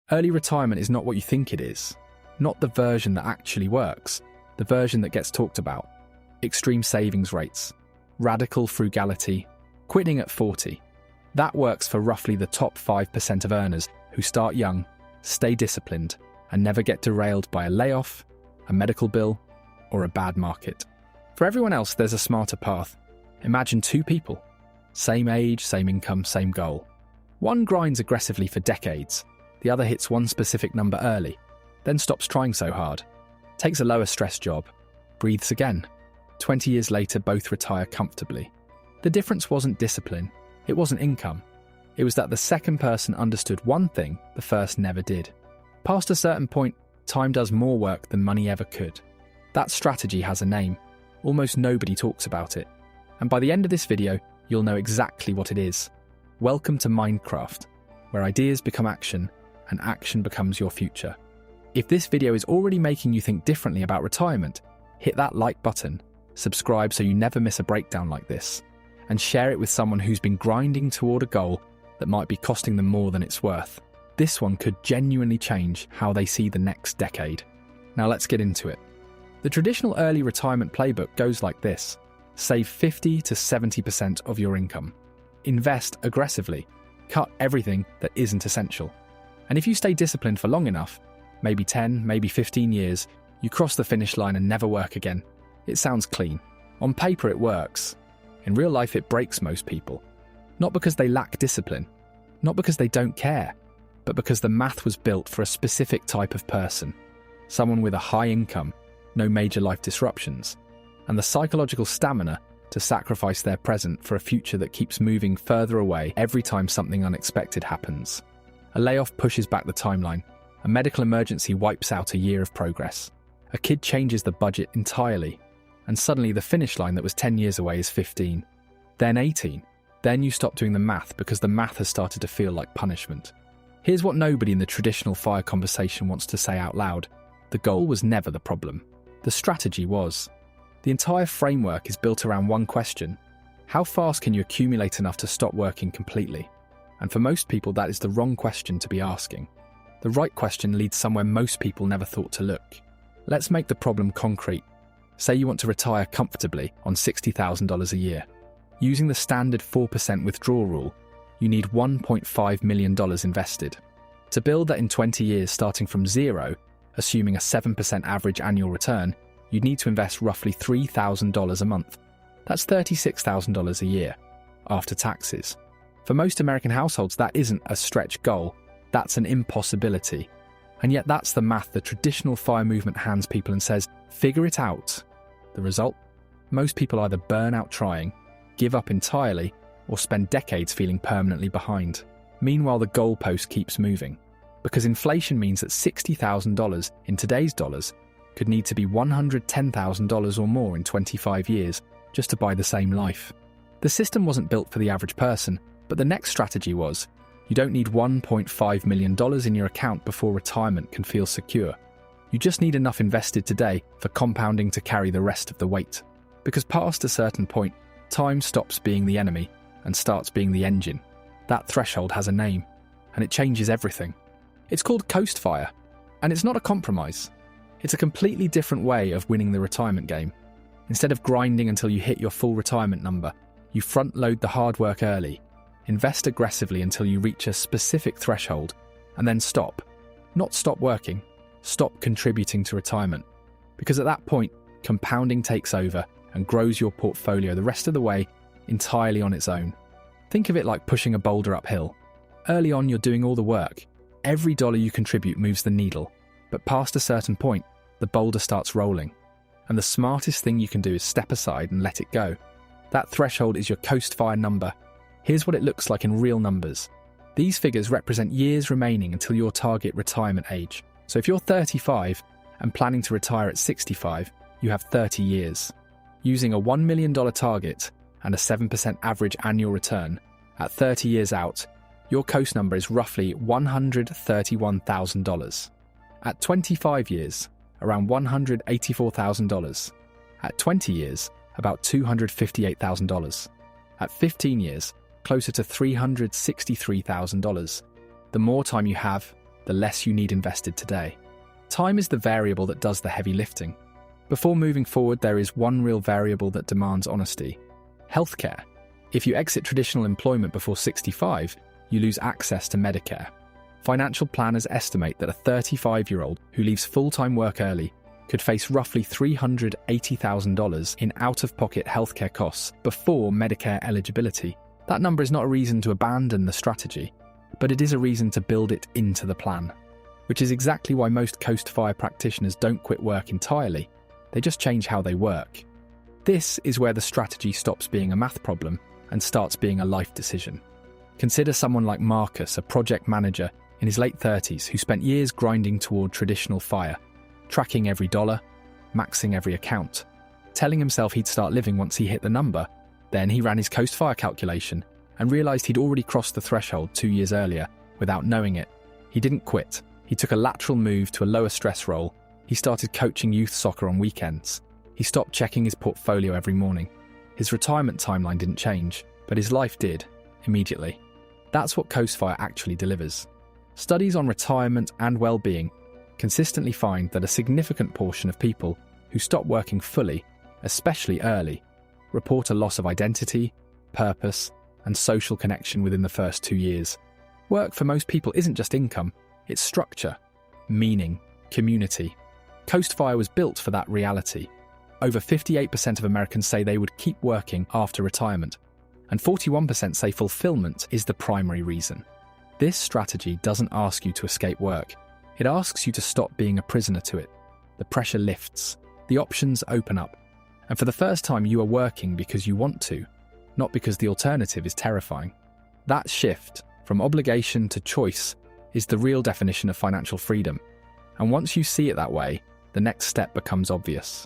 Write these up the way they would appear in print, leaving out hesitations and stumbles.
Early retirement is not what you think it is. Not the version that actually works, the version that gets talked about. Extreme savings rates, radical frugality, quitting at 40. That works for roughly the top 5% of earners who start young, stay disciplined, and never get derailed by a layoff, a medical bill, or a bad market. For everyone else, there's a smarter path. Imagine two people. Same age, same income, same goal. One grinds aggressively for decades. The other hits one specific number early, then stops trying so hard, takes a lower stress job, breathes again. 20 years later, both retire comfortably. The difference wasn't discipline. It wasn't income. It was that the second person understood one thing the first never did. Past a certain point, time does more work than money ever could. That strategy has a name. Almost nobody talks about it. And by the end of this video, you'll know exactly what it is. Welcome to Minecraft, where ideas become action and action becomes your future. If this video is already making you think differently about retirement, hit that like button, subscribe so you never miss a breakdown like this, and share it with someone who's been grinding toward a goal that might be costing them more than it's worth. This one could genuinely change how they see the next decade. Now let's get into it. The traditional early retirement playbook goes like this. Save 50 to 70% of your income. Invest aggressively. Cut everything that isn't essential. And if you stay disciplined for long enough, maybe 10, maybe 15 years, you cross the finish line and never work again. It sounds clean. On paper it works. In real life it breaks most people. Not because they lack discipline, not because they don't care, but because the math was built for a specific type of person. Someone with a high income, no major life disruptions, and the psychological stamina to sacrifice their present for a future that keeps moving further away every time something unexpected happens. A layoff pushes back the timeline. A medical emergency wipes out a year of progress. A kid changes the budget entirely, and suddenly the finish line that was 10 years away is 15, then 18. Then you stop doing the math because the math has started to feel like punishment. Here's what nobody in the traditional FIRE conversation wants to say out loud. The goal was never the problem. The strategy was. The entire framework is built around one question. How fast can you accumulate enough to stop working completely? And for most people, that is the wrong question to be asking. The right question leads somewhere most people never thought to look. Let's make the problem concrete. Say you want to retire comfortably on $60,000 a year. Using the standard 4% withdrawal rule, you need $1.5 million invested. To build that in 20 years starting from zero, assuming a 7% average annual return, you'd need to invest roughly $3,000 a month. That's $36,000 a year, after taxes. For most American households, that isn't a stretch goal, that's an impossibility. And yet that's the math the traditional FIRE movement hands people and says, figure it out. The result? Most people either burn out trying, give up entirely, or spend decades feeling permanently behind. Meanwhile, the goalpost keeps moving. Because inflation means that $60,000 in today's dollars could need to be $110,000 or more in 25 years just to buy the same life. The system wasn't built for the average person, but the next strategy was, you don't need $1.5 million in your account before retirement can feel secure. You just need enough invested today for compounding to carry the rest of the weight. Because past a certain point, time stops being the enemy and starts being the engine. That threshold has a name, and it changes everything. It's called Coast FIRE, and it's not a compromise. It's a completely different way of winning the retirement game. Instead of grinding until you hit your full retirement number, you front-load the hard work early, invest aggressively until you reach a specific threshold, and then stop. Not stop working, stop contributing to retirement. Because at that point, compounding takes over and grows your portfolio the rest of the way entirely on its own. Think of it like pushing a boulder uphill. Early on, you're doing all the work. Every dollar you contribute moves the needle. But past a certain point, the boulder starts rolling. And the smartest thing you can do is step aside and let it go. That threshold is your Coast FIRE number. Here's what it looks like in real numbers. These figures represent years remaining until your target retirement age. So if you're 35 and planning to retire at 65, you have 30 years. Using a $1 million target and a 7% average annual return, at 30 years out, your Coast number is roughly $131,000. At 25 years, around $184,000. At 20 years, about $258,000. At 15 years, closer to $363,000. The more time you have, the less you need invested today. Time is the variable that does the heavy lifting. Before moving forward, there is one real variable that demands honesty: healthcare. If you exit traditional employment before 65, you lose access to Medicare. Financial planners estimate that a 35-year-old who leaves full-time work early could face roughly $380,000 in out-of-pocket healthcare costs before Medicare eligibility. That number is not a reason to abandon the strategy, but it is a reason to build it into the plan, which is exactly why most Coast Fire practitioners don't quit work entirely. They just change how they work. This is where the strategy stops being a math problem and starts being a life decision. Consider someone like Marcus, a project manager in his late 30s who spent years grinding toward traditional fire, tracking every dollar, maxing every account, telling himself he'd start living once he hit the number. Then he ran his Coast Fire calculation and realised he'd already crossed the threshold 2 years earlier without knowing it. He didn't quit. He took a lateral move to a lower stress role. He started coaching youth soccer on weekends. He stopped checking his portfolio every morning. His retirement timeline didn't change, but his life did, immediately. That's what Coast Fire actually delivers. Studies on retirement and well-being consistently find that a significant portion of people who stop working fully, especially early, report a loss of identity, purpose, and social connection within the first 2 years. Work for most people isn't just income, it's structure, meaning, community. Coast Fire was built for that reality. Over 58% of Americans say they would keep working after retirement, and 41% say fulfillment is the primary reason. This strategy doesn't ask you to escape work. It asks you to stop being a prisoner to it. The pressure lifts, the options open up, and for the first time you are working because you want to, not because the alternative is terrifying. That shift, from obligation to choice, is the real definition of financial freedom. And once you see it that way, the next step becomes obvious.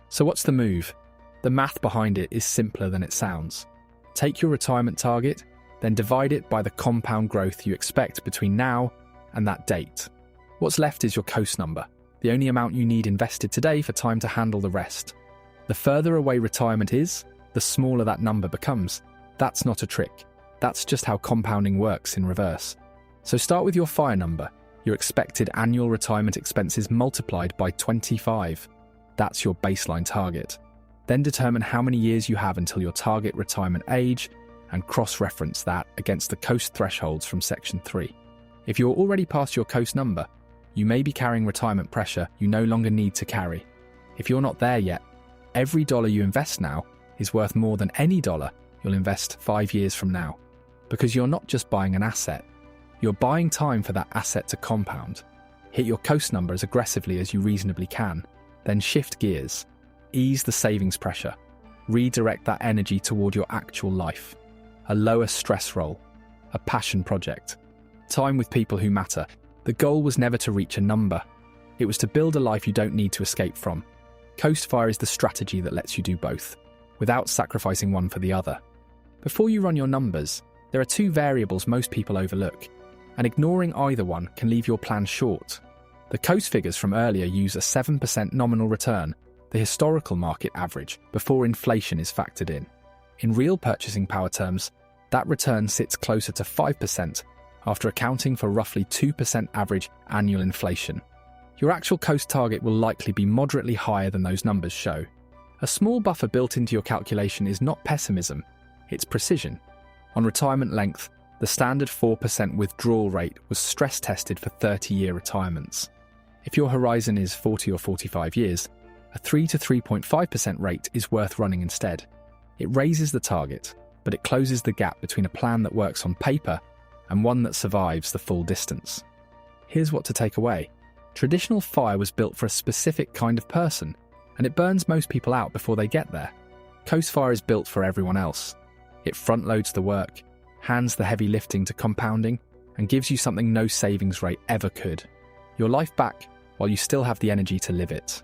So what's the move? The math behind it is simpler than it sounds. Take your retirement target, then divide it by the compound growth you expect between now and that date. What's left is your Coast number, the only amount you need invested today for time to handle the rest. The further away retirement is, the smaller that number becomes. That's not a trick. That's just how compounding works in reverse. So start with your FIRE number, your expected annual retirement expenses multiplied by 25. That's your baseline target. Then determine how many years you have until your target retirement age and cross-reference that against the Coast thresholds from Section 3. If you're already past your Coast number, you may be carrying retirement pressure you no longer need to carry. If you're not there yet, every dollar you invest now is worth more than any dollar you'll invest 5 years from now. Because you're not just buying an asset, you're buying time for that asset to compound. Hit your Coast number as aggressively as you reasonably can, then shift gears, ease the savings pressure, redirect that energy toward your actual life, a lower stress role, a passion project, time with people who matter. The goal was never to reach a number. It was to build a life you don't need to escape from. Coast Fire is the strategy that lets you do both, without sacrificing one for the other. Before you run your numbers, there are 2 variables most people overlook, and ignoring either one can leave your plan short. The Coast figures from earlier use a 7% nominal return, the historical market average, before inflation is factored in. In real purchasing power terms, that return sits closer to 5% after accounting for roughly 2% average annual inflation. Your actual Coast target will likely be moderately higher than those numbers show. A small buffer built into your calculation is not pessimism, it's precision. On retirement length, the standard 4% withdrawal rate was stress tested for 30-year retirements. If your horizon is 40 or 45 years, a 3 to 3.5% rate is worth running instead. It raises the target, but it closes the gap between a plan that works on paper and one that survives the full distance. Here's what to take away. Traditional FIRE was built for a specific kind of person, and it burns most people out before they get there. Coast Fire is built for everyone else. It front-loads the work, hands the heavy lifting to compounding, and gives you something no savings rate ever could. Your life back while you still have the energy to live it.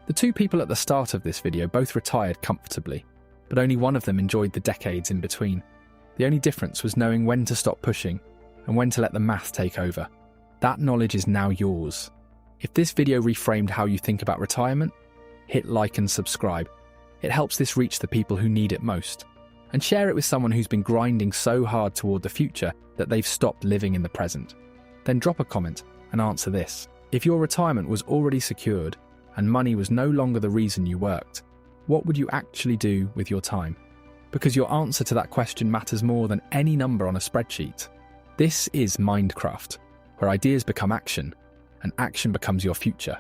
The 2 people at the start of this video both retired comfortably, but only one of them enjoyed the decades in between. The only difference was knowing when to stop pushing and when to let the math take over. That knowledge is now yours. If this video reframed how you think about retirement, hit like and subscribe. It helps this reach the people who need it most. And share it with someone who's been grinding so hard toward the future that they've stopped living in the present. Then drop a comment and answer this. If your retirement was already secured and money was no longer the reason you worked, what would you actually do with your time? Because your answer to that question matters more than any number on a spreadsheet. This is Mindcraft, where ideas become action, and action becomes your future.